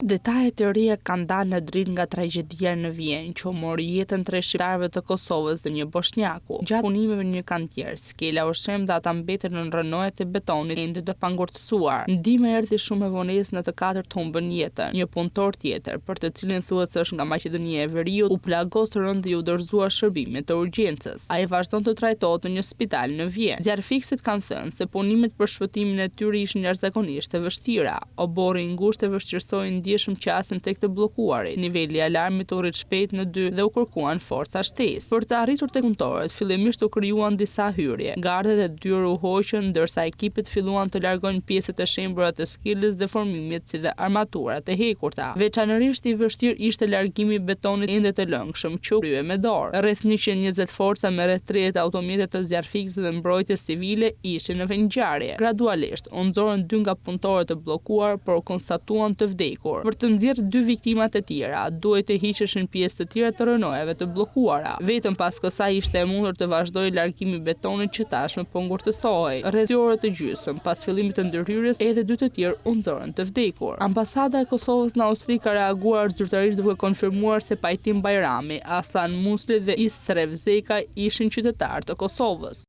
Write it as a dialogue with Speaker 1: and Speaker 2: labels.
Speaker 1: Detajet e reja kanë dalë në dritë nga tragjedia në Vjenë, që u mori jetën 3 shqiptarëve të Kosovës dhe një bosnjaku. Gjatë punimeve në një kantier, skela u shem dhe ata mbetën në rrënojet e betonit ende të pangurtësuar. Ndihma erdhi shumë e vonesë në të katërt humbën jetën. Një punëtor tjetër, për të cilin thuhet se është nga Maqedonia e Veriut, u plagos rënd dhe u dorëzua shërbime të urgjencës. Ai vazhdon të trajtohet në një spital në Vjenë. Zjarfikësit kanë thënë se punimet për shpëtimin e tyre ishin jashtëzakonisht të vështira. Oborri i ngushtë e vështirësoi ndjeshëm qasjen tek të bllokuarit. Niveli i alarmit u rrit shpejt në 2 dhe u kërkuan forca shtesë. Për të arritur tek punëtorët, fillimisht u krijuan disa hyrje. Gardhet e dyert u hoqën, ndërsa ekipet filluan të largojnë pjesët e shembura të skelës dhe formimit si dhe armaturat e hekurta. Veçanërisht i vështirë ishte largimi i betonit ende të lëngshëm, që u krye me dorë. Rreth 120 forca me rreth 30 automjete të zjarfikës dhe mbrojtjes civile ishin në vendngjarje. Gradualisht u nxorën 2 nga punëtorët e bllokuar, por konstatuan të vdekur. Për të nxjerrë 2 viktimat e tjera, duhet të hiqeshin pjesë të tjera të rrënojave të bllokuara. Vetëm pas kësaj ishte e mundur të vazhdojë largimi i betonit që tashmë po ngurtësohej. Rreth 2 orë të gjysmë pas fillimit të ndërhyrjes, edhe 2 të tjerë u nxorën të vdekur. Ambasada e Kosovës në Austri ka reaguar zyrtarisht duke konfirmuar se Pajtim Bajrami, Aslan Musli dhe Istrev Zeka ishin qytetarë të Kosovës.